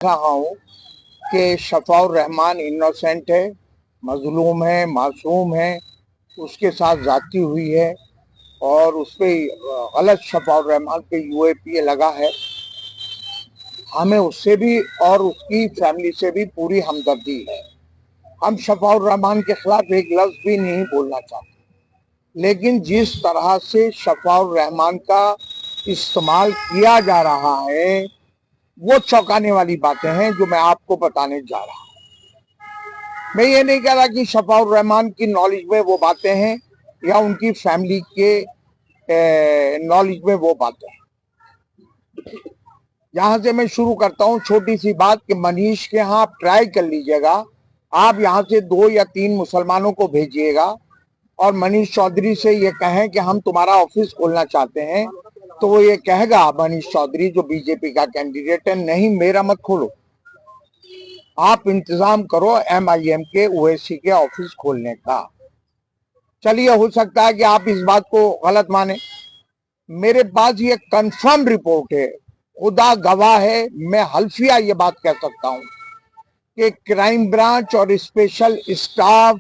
रहा हूँ कि शफाउर रहमान इनोसेंट है, मजलूम है, मासूम है, उसके साथ जाती हुई है और उस पे गलत शफाउर रहमान पे यूएपीए लगा है। हमें उससे भी और उसकी फैमिली से भी पूरी हमदर्दी है। हम शफाउर रहमान के खिलाफ एक लफ्ज भी नहीं बोलना चाहते, लेकिन जिस तरह से शफाउर रहमान का इस्तेमाल किया जा रहा है वो चौंकाने वाली बातें हैं जो मैं आपको बताने जा रहा हूं। मैं ये नहीं कह रहा कि शफाउर रहमान की नॉलेज में वो बातें हैं या उनकी फैमिली के नॉलेज में वो बातें हैं। यहां से मैं शुरू करता हूं छोटी सी बात कि मनीष के यहाँ आप ट्राई कर लीजिएगा, आप यहां से 2 या 3 मुसलमानों को भेजिएगा और मनीष चौधरी से ये कहें कि हम तुम्हारा ऑफिस खोलना चाहते हैं, तो वो ये कहेगा, मनीष चौधरी जो बीजेपी का कैंडिडेट है, नहीं मेरा मत खोलो, आप इंतजाम करो एमआईएम के ओवैसी के ऑफिस खोलने का। चलिए, हो सकता है कि आप इस बात को गलत माने, मेरे पास ये कंफर्म रिपोर्ट है, खुदा गवाह है, मैं हल्फिया ये बात कह सकता हूं कि क्राइम ब्रांच और स्पेशल स्टाफ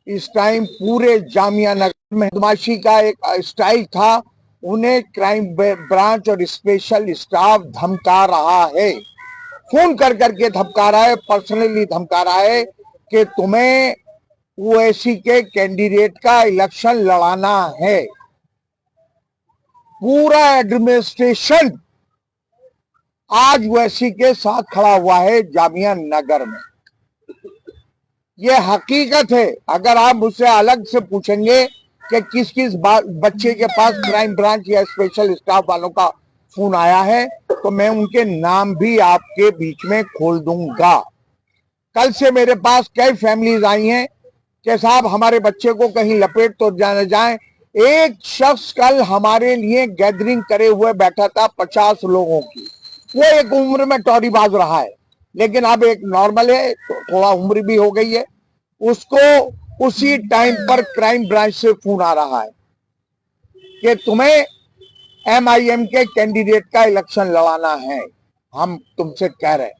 इस टाइम पूरे जामिया नगर में बदमाशी का एक स्टाइल था, उन्हें क्राइम ब्रांच और स्पेशल स्टाफ धमका रहा है, फोन कर करके धमका रहा है, पर्सनली धमका रहा है कि तुम्हें ओवैसी के कैंडिडेट का इलेक्शन लड़ाना है। पूरा एडमिनिस्ट्रेशन आज ओवैसी के साथ खड़ा हुआ है जामिया नगर में। ये हकीकत है। अगर आप मुझसे अलग से पूछेंगे कि किस किस बच्चे के पास क्राइम ब्रांच या स्पेशल स्टाफ वालों का फोन आया है, तो मैं उनके नाम भी आपके बीच में खोल दूंगा। कल से मेरे पास कई फैमिलीज आई हैं कि साहब हमारे बच्चे को कहीं लपेट तो जाने जाए। एक शख्स कल हमारे लिए गैदरिंग करे हुए बैठा था 50 लोगों की, वो एक उम्र में टोरीबाज रहा है, लेकिन अब एक नॉर्मल है, तो थोड़ा उम्र भी हो गई है, उसको उसी टाइम पर क्राइम ब्रांच से फोन आ रहा है कि तुम्हें एमआईएम के कैंडिडेट का इलेक्शन लड़ाना है, हम तुमसे कह रहे हैं।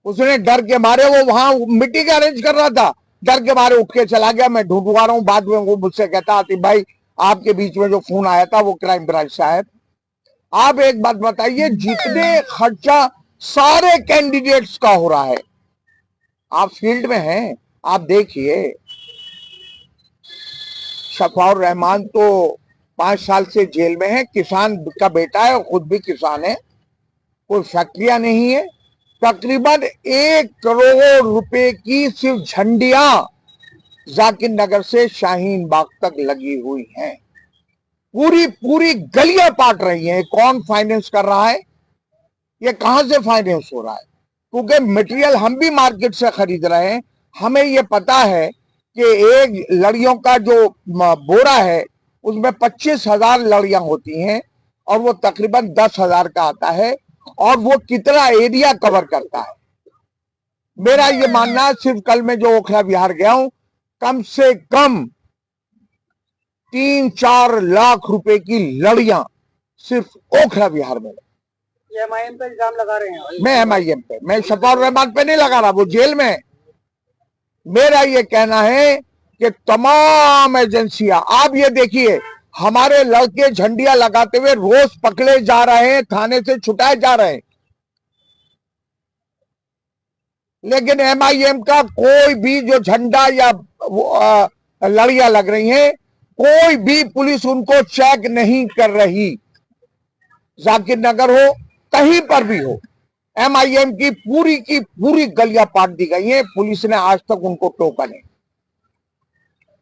उसने डर के मारे, वो वहां मीटिंग अरेंज कर रहा था, डर के मारे उठ के चला गया। मैं ढूंढवा रहा हूं, बाद में वो मुझसे कहता आतिफ भाई आपके बीच में जो फोन आया था वो क्राइम ब्रांच से आया। आप एक बात बताइए, जितने खर्चा सारे कैंडिडेट्स का हो रहा है, आप फील्ड में हैं, आप देखिए। शफाउर रहमान तो 5 साल से जेल में है, किसान का बेटा है, खुद भी किसान है, कोई फैक्ट्रियां नहीं है। तकरीबन 1 करोड़ रुपए की सिर्फ झंडियां जाकिर नगर से शाहीन बाग तक लगी हुई हैं। पूरी पूरी गलियां पाट रही हैं। कौन फाइनेंस कर रहा है? ये कहां से फाइनेंस हो रहा है? क्योंकि मटेरियल हम भी मार्केट से खरीद रहे हैं। हमें ये पता है कि एक लड़ियों का जो बोरा है उसमें 25,000 लड़ियां होती हैं और वो तकरीबन 10,000 का आता है, और वो कितना एरिया कवर करता है। मेरा ये मानना, सिर्फ कल मैं जो ओखला विहार गया हूं, कम से कम 3-4 लाख रुपए की लड़ियां सिर्फ ओखला विहार में। एमआईएम पे इल्जाम लगा रहे हैं। मैं एमआईएम पे, मैं शफाउर रहमान पे नहीं लगा रहा, वो जेल में है। मेरा ये कहना है कि तमाम एजेंसियां, आप ये देखिए, हमारे लड़के झंडियां लगाते हुए रोज पकड़े जा रहे हैं, थाने से छुटाए जा रहे हैं, लेकिन एमआईएम का कोई भी जो झंडा या लड़ियां लग रही हैं, कोई भी पुलिस उनको चेक नहीं कर रही। जाकिर नगर हो, कहीं पर भी हो, एमआईएम की पूरी गलियां पाट दी गई हैं, पुलिस ने आज तक उनको टोका नहीं।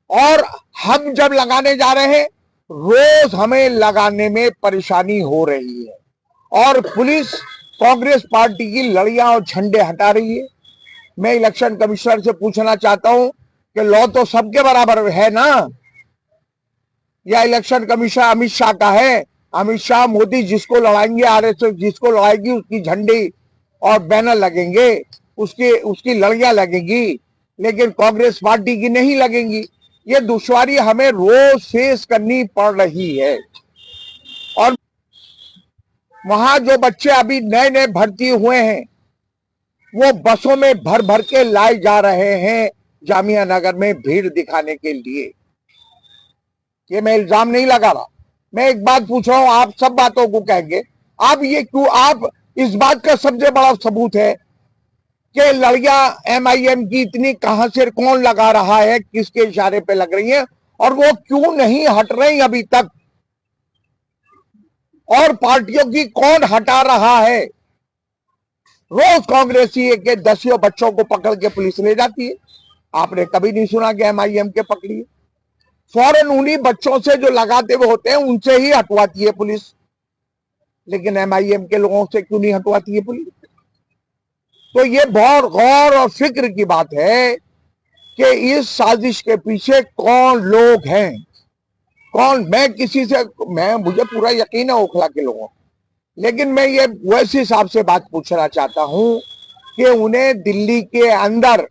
और हम जब लगाने जा रहे हैं, रोज हमें लगाने में परेशानी हो रही है, और पुलिस कांग्रेस पार्टी की लड़ियां और झंडे हटा रही है। मैं इलेक्शन कमिश्नर से पूछना चाहता हूं कि लॉ तो सबके बराबर है ना, या इलेक्शन कमिश्नर अमित शाह का है? अमित शाह मोदी जिसको लड़ाएंगे, आरएसएस जिसको लड़ाएगी, उसकी झंडी और बैनर लगेंगे, उसकी लड़ियां लगेंगी, लेकिन कांग्रेस पार्टी की नहीं लगेंगी। ये दुश्वारी हमें रोज फेस करनी पड़ रही है। और वहां जो बच्चे अभी नए नए भर्ती हुए हैं, वो बसों में भर भर के लाए जा रहे हैं जामिया नगर में भीड़ दिखाने के लिए। ये मैं इल्जाम नहीं लगा रहा, मैं एक बात पूछ रहा हूं, आप सब बातों को कहेंगे, आप ये क्यों, आप इस बात का सबसे बड़ा सबूत है कि लड़ियां एमआईएम की इतनी कहां से कौन लगा रहा है, किसके इशारे पे लग रही हैं, और वो क्यों नहीं हट रही अभी तक, और पार्टियों की कौन हटा रहा है। रोज कांग्रेसी के 10 बच्चों को पकड़ के पुलिस ले जाती है, आपने कभी नहीं सुना कि एमआईएम के पकड़ी है। फौरन उन्हीं बच्चों से जो लगाते हुए होते हैं उनसे ही हटवाती है पुलिस, लेकिन एमआईएम के लोगों से क्यों नहीं हटवाती है पुलिस। तो ये बहुत गौर और फिक्र की बात है कि इस साजिश के पीछे कौन लोग हैं, कौन। मुझे पूरा यकीन है ओखला के लोगों, लेकिन मैं ये वैसे हिसाब से बात पूछना चाहता हूं कि उन्हें दिल्ली के अंदर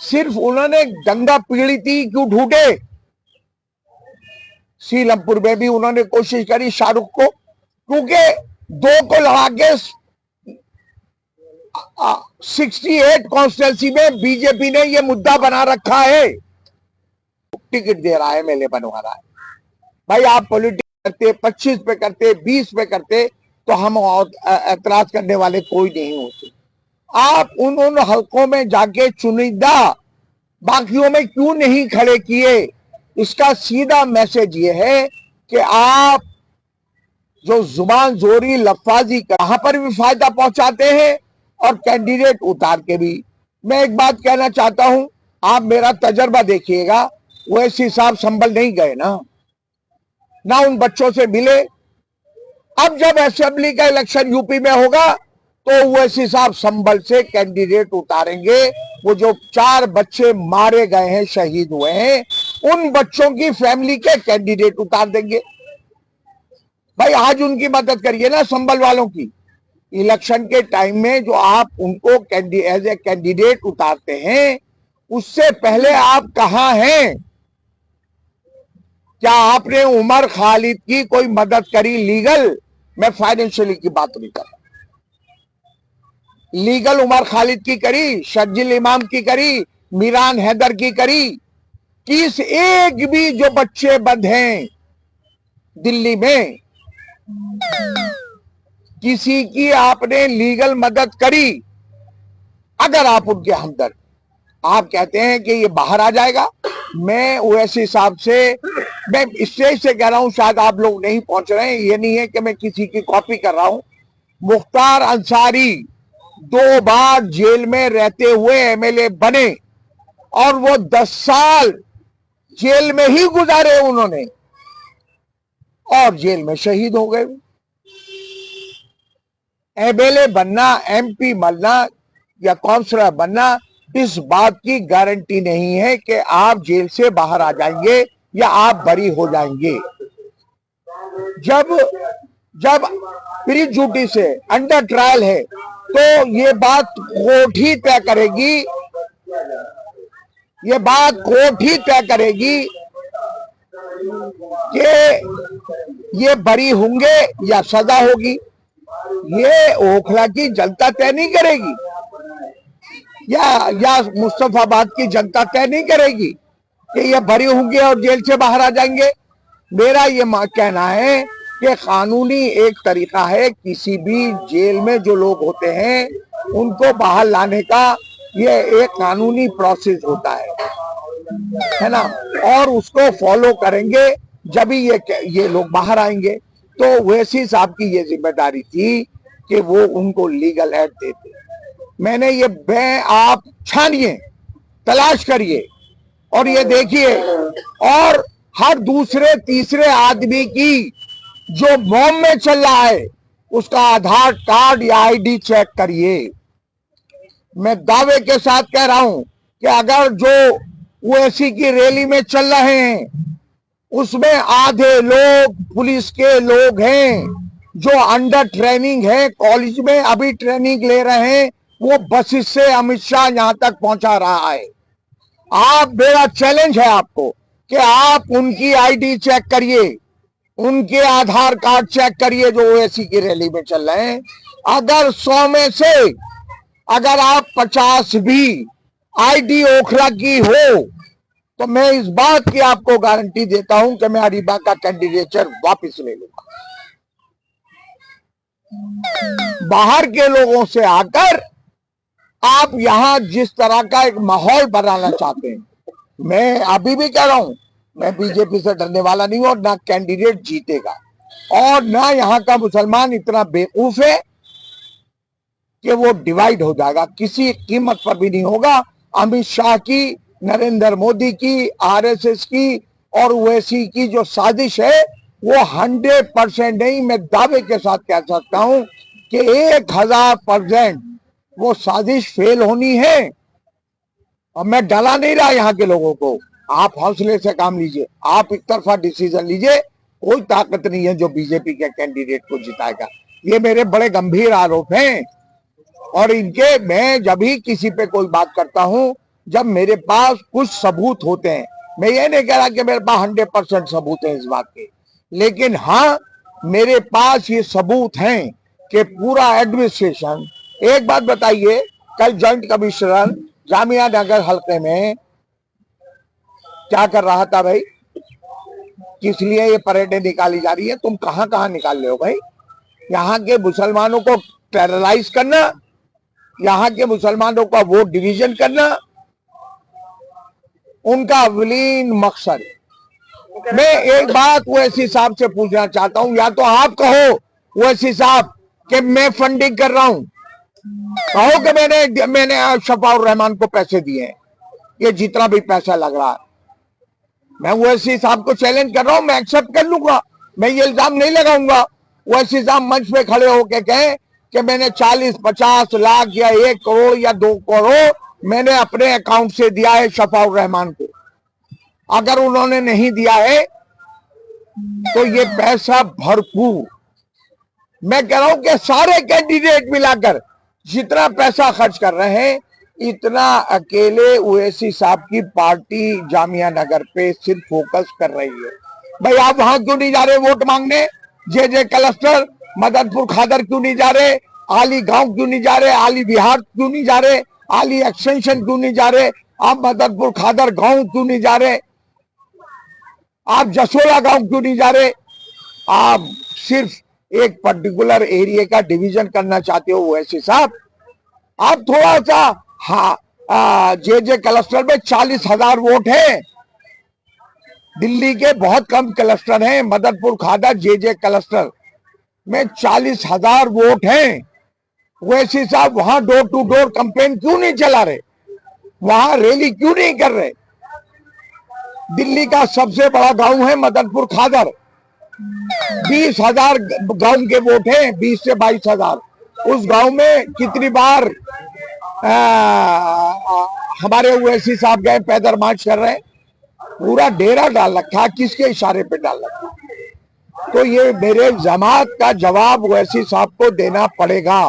सिर्फ उन्होंने दंगा पीड़ित ही क्यों ढूंढे। सीलमपुर में भी उन्होंने कोशिश करी शाहरुख को, क्योंकि 2 को लड़ा के 68 कॉन्स्टिट्यूंसी में बीजेपी ने ये मुद्दा बना रखा है, टिकट दे रहा है, एमएलए बनवा रहा है। भाई आप पॉलिटिक्स करते, 25 पे करते, 20 पे करते, तो हम एतराज करने वाले कोई नहीं होते। आप उन हलकों में जाके चुनिंदा बाकियों में क्यों नहीं खड़े किए। इसका सीधा मैसेज ये है कि आप जो जुबान जोरी लफाजी कहां पर भी फायदा पहुंचाते हैं और कैंडिडेट उतार के भी। मैं एक बात कहना चाहता हूं, आप मेरा तजर्बा देखिएगा, वैसे साहब संभल नहीं गए ना उन बच्चों से मिले। अब जब असेंबली का इलेक्शन यूपी में होगा तो वैसे साहब संभल से कैंडिडेट उतारेंगे। वो जो 4 बच्चे मारे गए हैं, शहीद हुए हैं, उन बच्चों की फैमिली के कैंडिडेट उतार देंगे। भाई आज उनकी मदद करिए ना, संभल वालों की। इलेक्शन के टाइम में जो आप उनको एज ए कैंडिडेट उतारते हैं, उससे पहले आप कहां हैं। क्या आपने उमर खालिद की कोई मदद करी लीगल? मैं फाइनेंशियली की बात नहीं कर रहा, लीगल उमर खालिद की करी, शर्जिल इमाम की करी, मीरान हैदर की करी। किस एक भी जो बच्चे बंद हैं दिल्ली में, किसी की आपने लीगल मदद करी? अगर आप उनके हमदर्द, आप कहते हैं कि ये बाहर आ जाएगा, मैं वैसे हिसाब से, मैं स्टेज से कह रहा हूं, शायद आप लोग नहीं पहुंच रहे हैं, ये नहीं है कि मैं किसी की कॉपी कर रहा हूं। मुख्तार अंसारी 2 बार जेल में रहते हुए एमएलए बने और वो 10 साल जेल में ही गुजारे उन्होंने, और जेल में शहीद हो गए। एमएलए बनना, एमपी बनना या काउंसलर बनना इस बात की गारंटी नहीं है कि आप जेल से बाहर आ जाएंगे या आप बरी हो जाएंगे। जब प्री ड्यूटी से अंडर ट्रायल है तो ये बात कोर्ट ही तय करेगी, ये बात कोर्ट ही तय करेगी कि ये बरी होंगे या सजा होगी। ये ओखला की जनता तय नहीं करेगी या मुस्तफाबाद की जनता तय नहीं करेगी कि ये बरी होंगे और जेल से बाहर आ जाएंगे। मेरा ये कहना है कि कानूनी एक तरीका है, किसी भी जेल में जो लोग होते हैं उनको बाहर लाने का ये एक कानूनी प्रोसेस होता है ना, और उसको फॉलो करेंगे जब ही ये लोग बाहर आएंगे। तो वैसी साहब की ये जिम्मेदारी थी कि वो उनको लीगल एड देते। मैंने ये आप छानिए, तलाश करिए और ये देखिए, और हर दूसरे तीसरे आदमी की जो मॉम में चल रहा है उसका आधार कार्ड या आईडी चेक करिए। मैं दावे के साथ कह रहा हूं कि अगर जो ओवैसी की रैली में चल रहे हैं उसमें आधे लोग पुलिस के लोग हैं जो अंडर ट्रेनिंग है, कॉलेज में अभी ट्रेनिंग ले रहे हैं, वो बस से अमित शाह यहां तक पहुंचा रहा है। आप, मेरा चैलेंज है आपको कि आप उनकी आईडी चेक करिए, उनके आधार कार्ड चेक करिए जो ओवैसी की रैली में चल रहे हैं। अगर 100 में से अगर आप 50 भी आईडी ओखला की हो तो मैं इस बात की आपको गारंटी देता हूं कि मैं अरीबा का कैंडिडेचर वापस ले लूंगा। बाहर के लोगों से आकर आप यहां जिस तरह का एक माहौल बनाना चाहते हैं, मैं अभी भी कह रहा हूं, मैं बीजेपी से डरने वाला नहीं हूं और ना कैंडिडेट जीतेगा और ना यहां का मुसलमान इतना बेवकूफ है कि वो डिवाइड हो जाएगा, किसी कीमत पर भी नहीं होगा। अमित शाह की, नरेंद्र मोदी की, आरएसएस की और ओवैसी की जो साजिश है वो 100% नहीं, मैं दावे के साथ कह सकता हूं कि 1000% वो साजिश फेल होनी है। और मैं डरा नहीं रहा यहाँ के लोगों को, आप हौसले से काम लीजिए, आप एक तरफा डिसीजन लीजिए, कोई ताकत नहीं है जो बीजेपी के कैंडिडेट को जिताएगा। ये मेरे बड़े गंभीर आरोप हैं और इनके मैं जब भी किसी पे कोई बात करता हूं जब मेरे पास कुछ सबूत होते हैं। मैं ये नहीं कह रहा कि मेरे पास 100% सबूत है इस बात के, लेकिन हाँ मेरे पास ये सबूत हैं कि पूरा एडमिनिस्ट्रेशन, एक बात बताइए, कल जॉइंट कमिश्नर जामिया नगर हल्के में क्या कर रहा था भाई? किस लिए ये परेडें निकाली जा रही है? तुम कहां कहां निकाल रहे हो भाई? यहाँ के मुसलमानों को टेरराइज करना, यहाँ के मुसलमानों का वोट डिवीजन करना उनका अवलीन मकसद। मैं एक बात ओवैसी साहब से पूछना चाहता हूं, या तो आप कहो ओवैसी साहब कि मैं फंडिंग कर रहा हूं, कहो कि मैंने शफाउर रहमान को पैसे दिए हैं, ये जितना भी पैसा लग रहा है। मैं ओवैसी साहब को चैलेंज कर रहा हूं, मैं एक्सेप्ट कर लूंगा, मैं ये इल्जाम नहीं लगाऊंगा। ओवैसी साहब मंच पे खड़े होके कहें कि मैंने 40-50 लाख या 1 करोड़ या 2 करोड़ मैंने अपने अकाउंट से दिया है शफाउर रहमान को। अगर उन्होंने नहीं दिया है तो ये पैसा भरपूर, मैं कह रहा हूं कि सारे कैंडिडेट मिलाकर जितना पैसा खर्च कर रहे हैं इतना अकेले ओवैसी साहब की पार्टी जामिया नगर पे सिर्फ फोकस कर रही है। भाई आप वहां क्यों नहीं जा रहे वोट मांगने? जे क्लस्टर मदनपुर खादर क्यों नहीं जा रहे? आली गांव क्यों नहीं जा रहे? आली बिहार क्यों नहीं जा रहे? आली एक्सटेंशन क्यों नहीं जा रहे? आप मदनपुर खादर गांव क्यों नहीं जा रहे? आप जसोला गांव क्यों नहीं जा रहे? आप सिर्फ एक पर्टिकुलर एरिया का डिवीजन करना चाहते हो ओवैसी साहब। आप थोड़ा सा, हाँ, जे क्लस्टर में 40,000 वोट है, दिल्ली के बहुत कम क्लस्टर हैं, मदनपुर खादर जे क्लस्टर में 40,000 वोट हैं। ओवैसी साहब वहां डोर टू डोर कैंपेन क्यों नहीं चला रहे? वहां रैली क्यों नहीं कर रहे? दिल्ली का सबसे बड़ा गांव है मदनपुर खादर, 20,000 गांव के वोट हैं, 20 से 22,000। उस गांव में कितनी बार हमारे ओवैसी साहब गए, पैदल मार्च कर रहे हैं, पूरा डेरा डाल रखा, किसके इशारे पे डाल रखा? तो ये मेरे जमात का जवाब ओवैसी साहब को देना पड़ेगा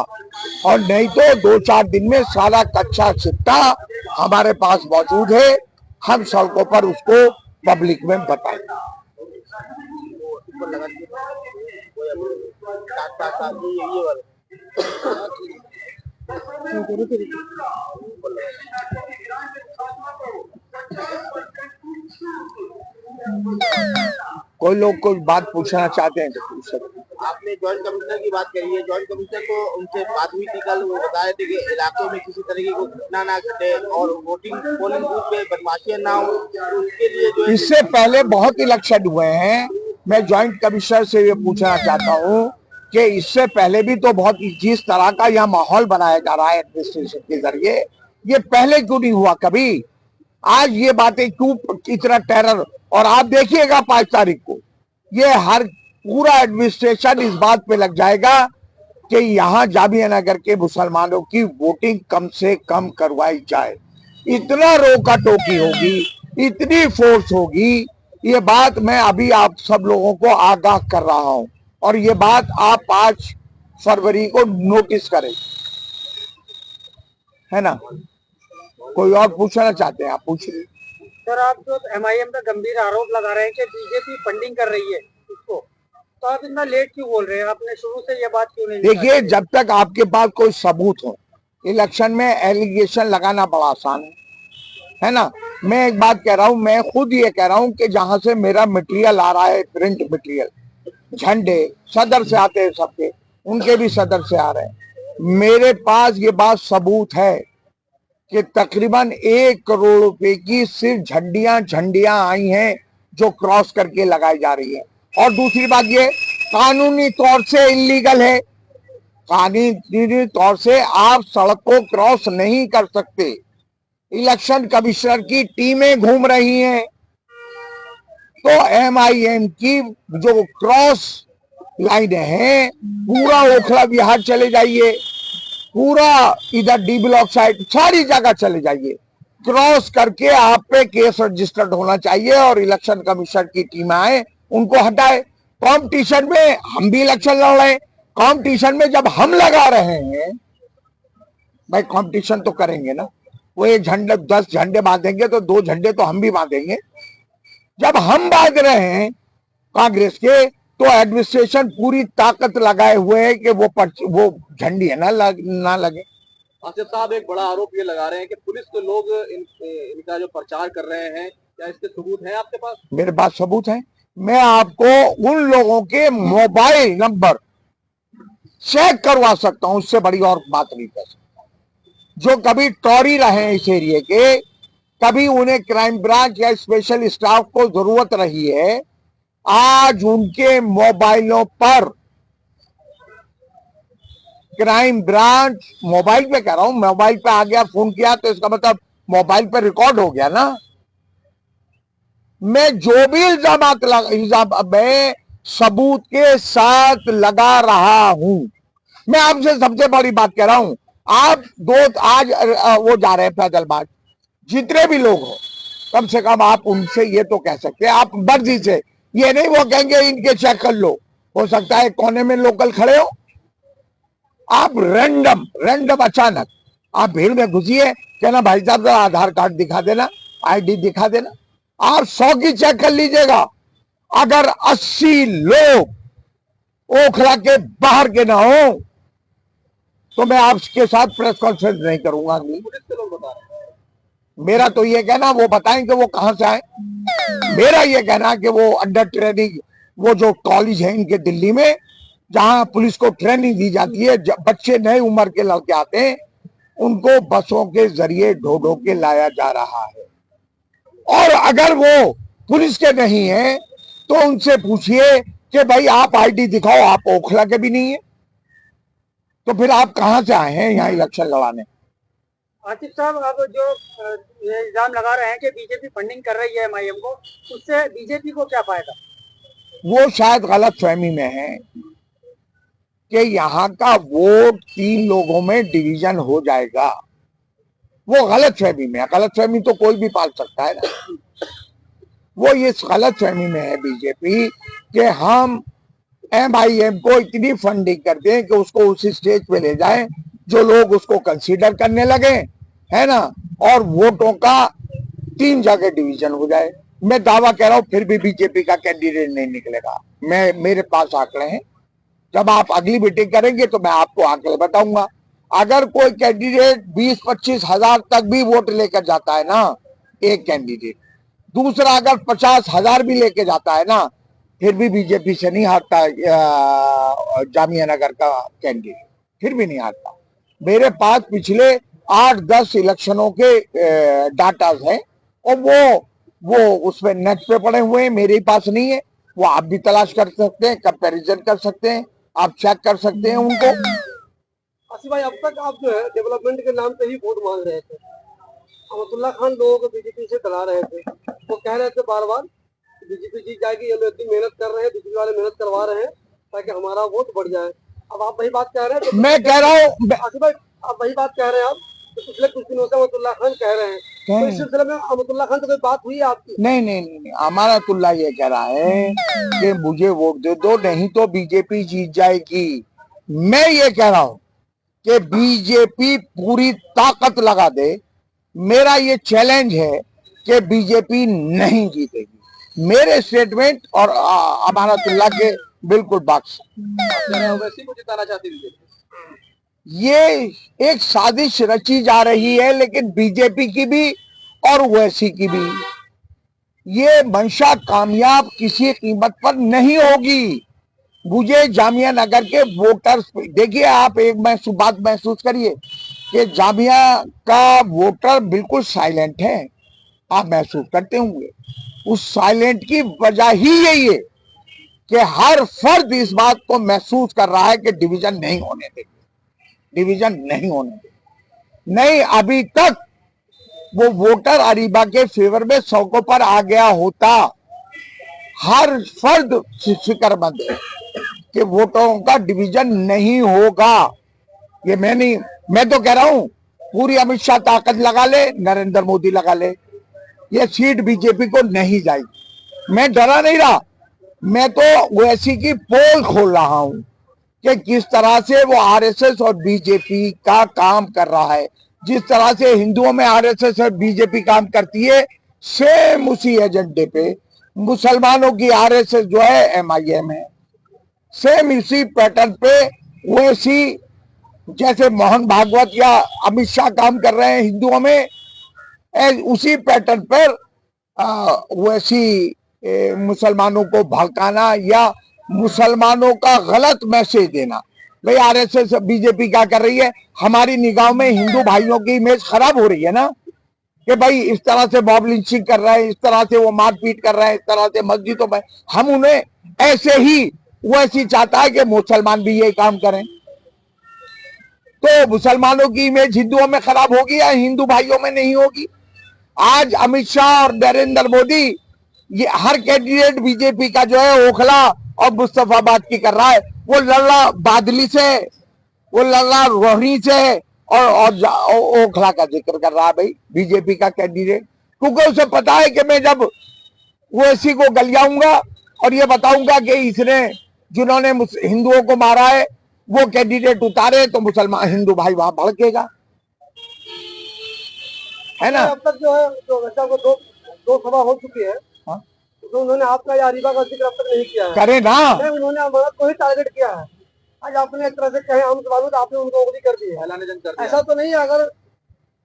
और नहीं तो 2-4 दिन में सारा कच्चा चिट्ठा हमारे पास मौजूद है, हम सड़कों पर उसको पब्लिक में बताएंगे। कोई लोग कुछ बात पूछना चाहते हैं तो पूछ सकते हैं। आपने जॉइंट कमिश्नर की बात करी है, जॉइंट कमिश्नर को उनसे बात हुई थी कल, वो बताए थे कि इलाकों में किसी तरह की कोई घटना ना घटे और पोलिंग बूथ पे बदमाशियां ना हो, तो उसके लिए जो इससे पहले बहुत इलेक्शन हुए हैं। मैं जॉइंट कमिश्नर से ये पूछना चाहता हूँ कि इससे पहले भी तो बहुत जिस तरह का यहाँ माहौल बनाया जा रहा है एडमिनिस्ट्रेशन के जरिए, ये पहले क्यों नहीं हुआ कभी? आज ये बातें क्यों इतना टेरर? और आप देखिएगा 5 तारीख को ये हर पूरा एडमिनिस्ट्रेशन इस बात पे लग जाएगा कि यहाँ जामिया नगर के मुसलमानों की वोटिंग कम से कम करवाई जाए। इतना रोका टोकी होगी, इतनी फोर्स होगी, ये बात मैं अभी आप सब लोगों को आगाह कर रहा हूं और ये बात आप 5 फरवरी को नोटिस करें, है ना? कोई और पूछना चाहते हैं? आप पूछिए सर। आप जो MIM पे गंभीर आरोप लगा रहे हैं कि बीजेपी फंडिंग कर रही है इसको, तो आप इतना लेट क्यों बोल रहे हैं? आपने शुरू से ये बात क्यों नहीं? देखिए, जब तक आपके पास कोई सबूत हो, इलेक्शन में एलिगेशन लगाना बड़ा आसान है ना। मैं एक बात कह रहा हूं, मैं खुद ये कह रहा हूं कि जहां से मेरा मटेरियल आ रहा है, प्रिंट मटेरियल, झंडे सदर से आते हैं सबके, उनके भी सदर से आ रहे हैं। मेरे पास ये बात सबूत है कि तकरीबन 1 करोड़ रुपए की सिर्फ झंडियां आई हैं जो क्रॉस करके लगाई जा रही है। और दूसरी बात ये, कानूनी तौर से इलीगल है, कानूनी तौर से आप सड़क को क्रॉस नहीं कर सकते। इलेक्शन कमिश्नर की टीमें घूम रही हैं, तो MIM की जो क्रॉस लाइन है, पूरा ओखला बिहार चले जाइए, पूरा इधर डी ब्लॉक साइड, सारी जगह चले जाइए, क्रॉस करके आप पे केस रजिस्टर्ड होना चाहिए और इलेक्शन कमीशन की टीम आए, उनको हटाए। कंपटीशन में हम भी इलेक्शन लड़ रहे हैं, कंपटीशन में जब हम लगा रहे हैं भाई, कंपटीशन तो करेंगे ना। वो एक झंडे 10 झंडे बांधेंगे तो 2 झंडे तो हम भी बांधेंगे। जब हम बांध रहे हैं कांग्रेस के, तो एडमिनिस्ट्रेशन पूरी ताकत लगाए हुए है कि वो झंडी है ना लगे। आसिफ साहब, एक बड़ा आरोप ये लगा रहे हैं कि पुलिस के लोग इनका जो प्रचार कर रहे हैं, क्या इसके सबूत हैं आपके पास? मेरे पास सबूत है। मैं आपको उन लोगों के मोबाइल नंबर चेक करवा सकता हूं, उससे बड़ी और बात नहीं कर सकता। जो कभी टॉरी रहे हैं इस एरिया के, कभी उन्हें क्राइम ब्रांच या स्पेशल स्टाफ को जरूरत रही है, आज उनके मोबाइलों पर क्राइम ब्रांच, मोबाइल पे कह रहा हूं, मोबाइल पे आ गया, फोन किया तो इसका मतलब मोबाइल पे रिकॉर्ड हो गया ना। मैं जो भी इल्जाम मैं सबूत के साथ लगा रहा हूं। मैं आपसे सबसे बड़ी बात कह रहा हूं, आप आज वो जा रहे हैं फैजलबाद, जितने भी लोग हो, कम से कम आप उनसे ये तो कह सकते हैं, आप मर्जी से, ये नहीं वो कहेंगे इनके चेक कर लो, हो सकता है कोने में लोकल खड़े हो, आप रैंडम अचानक आप भीड़ में घुसिए, कहना भाई साहब जरा आधार कार्ड दिखा देना, ID दिखा देना, आप 100 की चेक कर लीजिएगा। अगर 80 लोग ओखला के बाहर के ना हो तो मैं आपके साथ प्रेस कॉन्फ्रेंस नहीं करूंगा। पुलिस के लोग बता रहे हैं। मेरा तो ये कहना, वो बताएं कि वो कहां से आए। मेरा ये कहना कि वो अंडर ट्रेनिंग, वो जो कॉलेज है इनके दिल्ली में, जहां पुलिस को ट्रेनिंग दी जाती है, बच्चे नए उम्र के लड़के आते हैं, उनको बसों के जरिए ढो ढो के लाया जा रहा है। और अगर वो पुलिस के नहीं है तो उनसे पूछिए कि भाई आप ID दिखाओ, आप ओखला के भी नहीं है, तो फिर आप कहां से आए हैं यहाँ इलेक्शन लड़ाने? आसिफ साहब, अब जो ये इल्जाम लगा रहे हैं कि बीजेपी फंडिंग कर रही है MIM को, उससे बीजेपी को क्या फायदा? वो शायद गलत फहमी में है कि यहाँ का वोट 3 लोगों में डिवीजन हो जाएगा। वो गलत फहमी में है। गलत फहमी तो कोई भी पाल सकता है ना। वो ये गलत फहमी में है बीजेपी कि हम MIM को इतनी फंडिंग करते हैं कि उसको उस स्टेज पे ले जाएं जो लोग उसको कंसीडर करने लगे, है ना, और वोटों का 3 जगह डिवीजन हो जाए। मैं दावा कह रहा हूं फिर भी बीजेपी का कैंडिडेट नहीं निकलेगा। मेरे पास आंकड़े हैं, जब आप अगली मीटिंग करेंगे तो मैं आपको आंकड़े बताऊंगा। अगर कोई कैंडिडेट 20-25 हजार तक भी वोट लेकर जाता है ना, एक कैंडिडेट, दूसरा अगर 50,000 भी लेके जाता है ना, फिर भी बीजेपी से नहीं हारता जामिया नगर का कैंडिडेट, फिर भी नहीं हारता। मेरे पास पिछले 8-10 इलेक्शनों के डाटाज हैं और वो उसमें नेट पे पड़े हुए हैं, मेरे पास नहीं है। वो आप भी तलाश कर सकते हैं, कंपैरिजन कर सकते हैं, आप चेक कर सकते हैं उनको। आसिफ भाई, अब तक आप जो है डेवलपमेंट के नाम पे ही वोट मांग रहे थे। अमतुल्ला खान लोगों को बीजेपी से डरा रहे थे, वो कह रहे थे बार बार बीजेपी जीत जाएगी, हम इतनी मेहनत कर रहे हैं, बीजेपी वाले मेहनत करवा रहे हैं ताकि हमारा वोट बढ़ जाए। अब आप वही बात कह रहे हैं। मैं कह रहा हूँ आसिफ भाई, आप वही बात कह रहे हैं, आप तो पिछले कुछ दिनों से अमतुल्ला खान कह रहे हैं, तो इस सिलसिले में अमतुल्ला खान से कोई बात हुई है आपकी? नहीं, हमारा तुल्ला ये कह रहा है कि मुझे वोट दे दो, नहीं तो बीजेपी जीत जाएगी। मैं ये कह रहा हूं कि बीजेपी पूरी ताकत लगा दे। मेरा ये चैलेंज है कि बीजेपी नहीं जीतेगी। मेरे स्टेटमेंट और अमानतुल्लाह के बिल्कुल बात। ओवैसी को जिताना चाहती बीजेपी? ये एक साजिश रची जा रही है, लेकिन बीजेपी की भी और ओवैसी की भी। ये मंशा कामयाब किसी कीमत पर नहीं होगी। मुझे जामिया नगर के वोटर्स, देखिए आप एक बात महसूस करिए कि जामिया का वोटर बिल्कुल साइलेंट है, आप महसूस करते होंगे। उस साइलेंट की वजह ही यही है कि हर फर्द इस बात को महसूस कर रहा है कि डिवीजन नहीं होने देंगे, डिवीजन नहीं होने देंगे। नहीं, अभी तक वो वोटर अरीबा के फेवर में 100 को पर आ गया होता। हर फर्द फिक्रमंद है कि वोटरों का डिवीजन नहीं होगा। ये मैं तो कह रहा हूं पूरी अमित शाह ताकत लगा ले, नरेंद्र मोदी लगा ले, ये सीट बीजेपी को नहीं जाएगी। मैं डरा नहीं रहा, मैं तो ओवैसी की पोल खोल रहा हूं कि किस तरह से वो आरएसएस और बीजेपी का काम कर रहा है। जिस तरह से हिंदुओं में आरएसएस और बीजेपी काम करती है, सेम उसी एजेंडे पे मुसलमानों की आरएसएस जो है एमआईएम है। सेम इसी पैटर्न पे ओवैसी, जैसे मोहन भागवत या अमित शाह काम कर रहे हैं हिंदुओं में, उसी पैटर्न पर वैसी मुसलमानों को भड़काना या मुसलमानों का गलत मैसेज देना। भाई आरएसएस बीजेपी क्या कर रही है, हमारी निगाह में हिंदू भाइयों की इमेज खराब हो रही है ना, कि भाई इस तरह से मॉब लिंचिंग कर रहे हैं, इस तरह से वो मारपीट कर रहे हैं, इस तरह से मस्जिदों में। हम उन्हें ऐसे ही, वो ऐसी चाहता है कि मुसलमान भी ये काम करें। तो मुसलमानों की इमेज हिंदुओं में खराब होगी या हिंदू भाइयों में नहीं होगी? आज अमित शाह और नरेंद्र मोदी, ये हर कैंडिडेट बीजेपी का जो है ओखला और मुस्तफाबाद की कर रहा है। वो लल्ला बादली से, वो लल्ला रोहनी से और ओखला का जिक्र कर रहा है भाई बीजेपी का कैंडिडेट, क्योंकि उसे पता है कि मैं जब वो इसी को गलियाऊंगा और ये बताऊंगा कि इसने, जिन्होंने हिंदुओं को मारा है, वो कैंडिडेट उतारे तो मुसलमान हिंदू भाई वहां भड़केगा, है ना। अब तक जो है को दो सभा हो चुकी है, तो उन्होंने आपका या अरीबा का जिक्र अब तक नहीं किया है। करे ना, उन्होंने अमानत को ही टारगेट किया है। आज आपने एक तरह से कहे हम सवाल, तो आपने उनको उंगली कर दी है। ऐसा तो नहीं है, अगर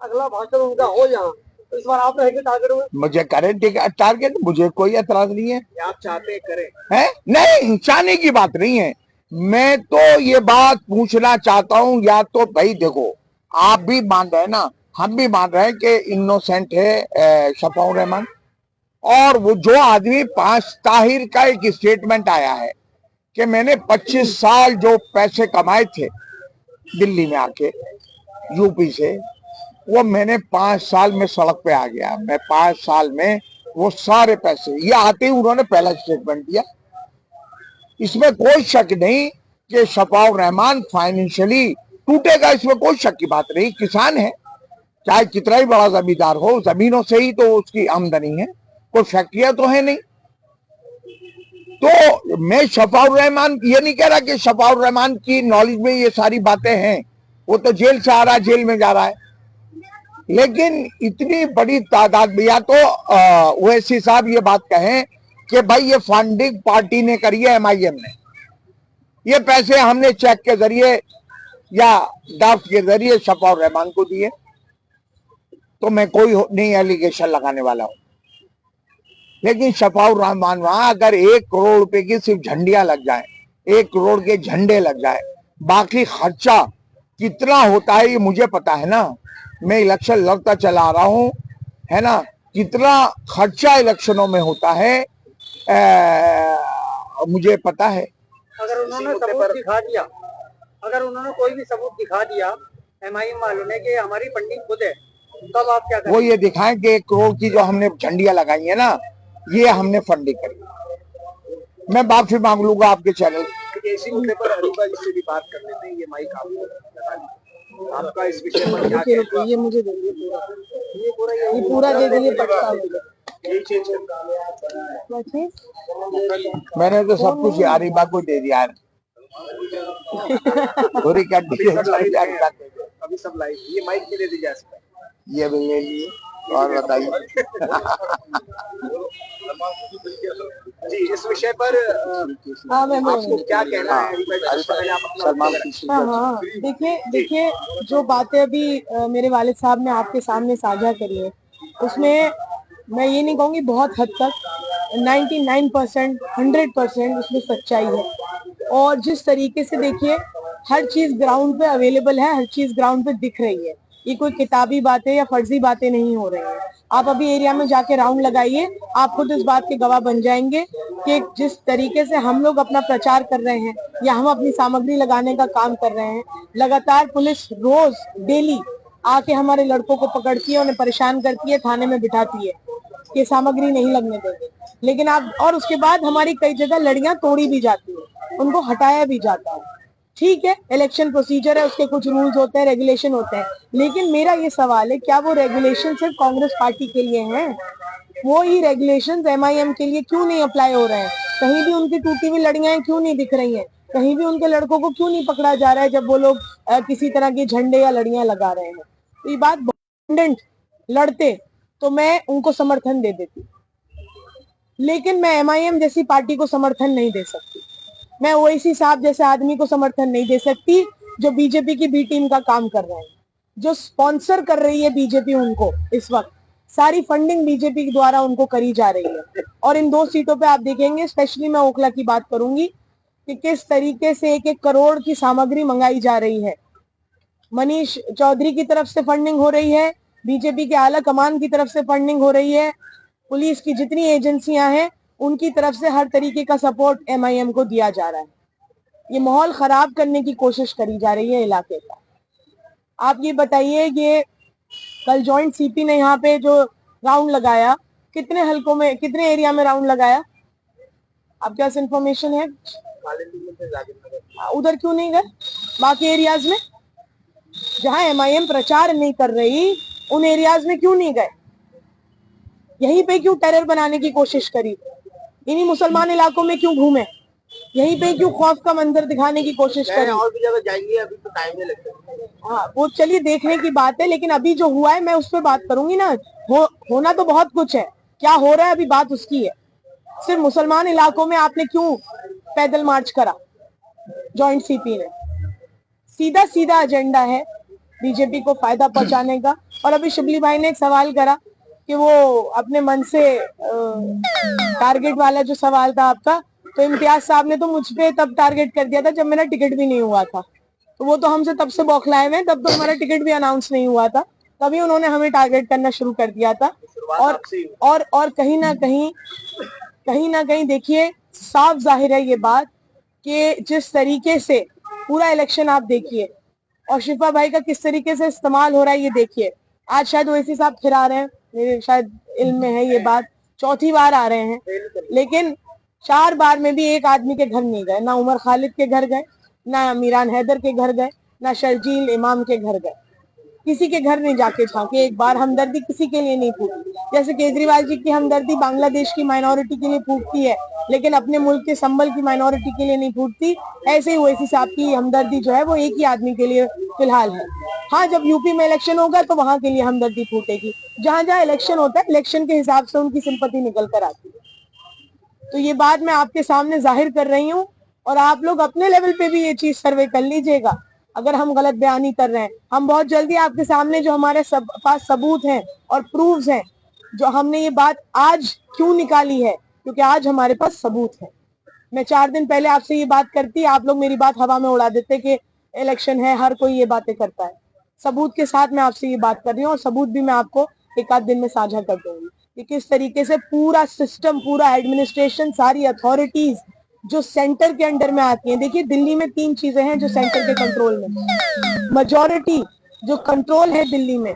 अगला भाषण उनका हो यहाँ तो इस बार आप रहेंगे टारगेट में? मुझे करें टारगेट, मुझे कोई एतराज नहीं है। आप चाहते हैं करें? है नहीं, चाहने की बात नहीं है। मैं तो ये बात पूछना चाहता हूं, या तो भाई देखो, आप भी मान रहे हैं ना, हम भी मान रहे हैं कि इनोसेंट है शफाउर रहमान। और वो जो आदमी 5 ताहिर का एक स्टेटमेंट आया है कि मैंने 25 साल जो पैसे कमाए थे दिल्ली में आके यूपी से, वो मैंने 5 साल में सड़क पे आ गया। मैं 5 साल में वो सारे पैसे, ये आते ही उन्होंने पहला स्टेटमेंट दिया। इसमें कोई शक नहीं कि शफाउर रहमान फाइनेंशियली टूटेगा, इसमें कोई शक की बात नहीं। किसान है, चाहे कितना ही बड़ा जमींदार हो, जमीनों से ही तो उसकी आमदनी है, कोई फैक्ट्रियां तो है नहीं। तो मैं शफाउर रहमान ये नहीं कह रहा कि शफाउर रहमान की नॉलेज में ये सारी बातें हैं, वो तो जेल से आ रहा है, जेल में जा रहा है। लेकिन इतनी बड़ी तादाद में, या तो ओवैसी साहब ये बात कहें कि भाई ये फंडिंग पार्टी ने करी है, एमआईएम ने, ये पैसे हमने चेक के जरिए या ड्राफ्ट के जरिए शफाउर रहमान को दिए, तो मैं कोई नहीं एलिगेशन लगाने वाला हूं। लेकिन शफाउर रहमान वहां अगर 1 करोड़ रुपए की सिर्फ झंडियां लग जाए, 1 करोड़ के झंडे लग जाए, बाकी खर्चा कितना होता है ये मुझे पता है ना, मैं इलेक्शन लड़ता चला आ रहा हूं, है ना। कितना खर्चा इलेक्शनों में होता है मुझे पता है। अगर उन्होंने सबूत दिखा दिया, अगर उन्होंने कोई भी सबूत दिखा दिया एमआईएम वालों ने कि हमारी फंडिंग खुद है, तब आप क्या करेंगे? वो ये दिखाएं कि 1 करोड़ की जो हमने झंडियां लगाई है ना, ये हमने फंडिंग करी। मैं माफी मांग लूंगा आपके चैनल। इसी मुद्दे पर अरीबा जी से भी बात कर लेते हैं, ये माइक आपका इस विषय पर क्या कहना है? ये मुझे दे दीजिए पूरा, ये पूरा दे दीजिए प्रस्ताव। मैंने तो सब कुछ अरीबा को दे दिया है। पूरी अभी सब लाइव, ये माइक भी दे दीजिए, ये भी ले लिए और बताइए। जी, इस विषय पर हाँ मैं आपको बोलूंगी। क्या कहना है पहले आप अपना सलमान हाँ हाँ देखिए देखिए, जो बातें अभी मेरे वालिद साहब ने आपके सामने साझा करी है, उसमें मैं ये नहीं कहूँगी बहुत हद तक 99% 100% उसमें सच्चाई है। और जिस तरीके से देखिए हर चीज ग्राउंड पे अवेलेबल है, हर चीज ग्राउंड पे दिख रही है, ये कोई किताबी बातें या फर्जी बातें नहीं हो रही हैं। आप अभी एरिया में जाके राउंड लगाइए, आप खुद इस बात के गवाह बन जाएंगे कि जिस तरीके से हम लोग अपना प्रचार कर रहे हैं या हम अपनी सामग्री लगाने का काम कर रहे हैं, लगातार पुलिस रोज डेली आके हमारे लड़कों को पकड़ती है, उन्हें परेशान करती है, थाने में बिठाती है कि सामग्री नहीं लगने देंगे। लेकिन आप, और उसके बाद हमारी कई जगह लड़ियां तोड़ी भी जाती है, उनको हटाया भी जाता है। ठीक है, इलेक्शन प्रोसीजर है, उसके कुछ रूल्स होते हैं, रेगुलेशन होते हैं, लेकिन मेरा ये सवाल है, क्या वो रेगुलेशन सिर्फ कांग्रेस पार्टी के लिए हैं? वो ही रेगुलेशंस एमआईएम के लिए क्यों नहीं अप्लाई हो रहे हैं? कहीं भी उनकी टूटी हुई लड़ियां क्यों नहीं दिख रही हैं? कहीं भी उनके लड़कों को क्यों नहीं पकड़ा जा रहा है जब वो लोग किसी तरह के झंडे या लड़ियां लगा रहे हैं? तो ये बात लड़ते तो मैं उनको समर्थन दे देती, लेकिन मैं एमआईएम जैसी पार्टी को समर्थन नहीं दे सकती। मैं ओवैसी साहब जैसे आदमी को समर्थन नहीं दे सकती जो बीजेपी की बी टीम का काम कर रहे हैं, जो स्पॉन्सर कर रही है बीजेपी उनको। इस वक्त सारी फंडिंग बीजेपी द्वारा उनको करी जा रही है। और इन 2 सीटों पे आप देखेंगे, स्पेशली मैं ओखला की बात करूंगी कि किस तरीके से 1-1 करोड़ की सामग्री मंगाई जा रही है। मनीष चौधरी की तरफ से फंडिंग हो रही है, बीजेपी के आला कमान की तरफ से फंडिंग हो रही है, पुलिस की जितनी एजेंसियां हैं उनकी तरफ से हर तरीके का सपोर्ट एमआईएम को दिया जा रहा है। ये माहौल खराब करने की कोशिश करी जा रही है इलाके का। आप ये बताइए, ये कल जॉइंट सीपी ने यहाँ पे जो राउंड लगाया, कितने हलकों में, कितने एरिया में राउंड लगाया? आपके पास इंफॉर्मेशन है? उधर क्यों नहीं गए? बाकी एरियाज में जहां एमआईएम प्रचार नहीं कर रही, उन एरियाज में क्यों नहीं गए? यहीं पे क्यों टेरर बनाने की कोशिश करी? इन्हीं मुसलमान इलाकों में क्यों घूमे? यहीं पे क्यों खौफ का मंजर दिखाने की कोशिश करी? और भी जगह जाएंगे, अभी तो टाइम नहीं लगेगा। हाँ, वो चलिए देखने की बात है, लेकिन अभी जो हुआ है मैं उस पर बात करूंगी ना। होना तो बहुत कुछ है, क्या हो रहा है अभी बात उसकी है। सिर्फ मुसलमान इलाकों में आपने क्यों पैदल मार्च करा? जॉइंट सीपी ने सीधा सीधा एजेंडा है बीजेपी को फायदा पहुंचाने का। और अभी शिबली भाई ने एक सवाल करा कि वो अपने मन से टारगेट वाला जो सवाल था आपका, तो इम्तियाज साहब ने तो मुझ पे तब टारगेट कर दिया था जब मेरा टिकट भी नहीं हुआ था। तो वो तो हमसे तब से बौखलाए हुए हैं, तब तो हमारा टिकट भी अनाउंस नहीं हुआ था, तभी उन्होंने हमें टारगेट करना शुरू कर दिया था। और कहीं ना कहीं देखिए, साफ जाहिर है ये बात कि जिस तरीके से पूरा इलेक्शन आप देखिए और शिफा भाई का किस तरीके से इस्तेमाल हो रहा है ये देखिए। आज शायद ओवैसी साहब फिर आ रहे हैं, मेरे शायद इल्म में है ये बात, 4थी बार आ रहे हैं, लेकिन 4 बार में भी एक आदमी के घर नहीं गए। ना उमर खालिद के घर गए, ना मीरान हैदर के घर गए, ना शर्जील इमाम के घर गए। किसी के घर नहीं जाके झांके, एक बार हमदर्दी किसी के लिए नहीं फूटी। जैसे केजरीवाल जी की हमदर्दी बांग्लादेश की माइनॉरिटी के लिए फूटती है, लेकिन अपने मुल्क के संबल की माइनॉरिटी के लिए नहीं फूटती, ऐसे ही ओवैसी साहब की हमदर्दी जो है वो एक ही आदमी के लिए फिलहाल है। हाँ, जब यूपी में इलेक्शन होगा तो वहां के लिए हमदर्दी फूटेगी। जहां जहां इलेक्शन होता है, इलेक्शन के हिसाब से उनकी सिंपैथी निकल कर आती है। तो ये बात मैं आपके सामने जाहिर कर रही हूँ, और आप लोग अपने लेवल पे भी ये चीज सर्वे कर लीजिएगा अगर हम गलत बयानी कर रहे हैं। हम बहुत जल्दी आपके सामने जो हमारे पास सबूत हैं और प्रूफ्स हैं, जो हमने ये बात आज क्यों निकाली है, क्योंकि आज हमारे पास सबूत है। मैं 4 दिन पहले आपसे ये बात करती, आप लोग मेरी बात हवा में उड़ा देते कि इलेक्शन है, हर कोई ये बातें करता है। सबूत के साथ मैं आपसे ये बात कर रही हूँ, और सबूत भी मैं आपको 1 आध दिन में साझा कर दूंगी कि किस तरीके से पूरा सिस्टम, पूरा एडमिनिस्ट्रेशन, सारी अथॉरिटीज जो सेंटर के अंडर में आती हैं। देखिए, दिल्ली में 3 चीजें हैं जो सेंटर के कंट्रोल में, मेजॉरिटी जो कंट्रोल है दिल्ली में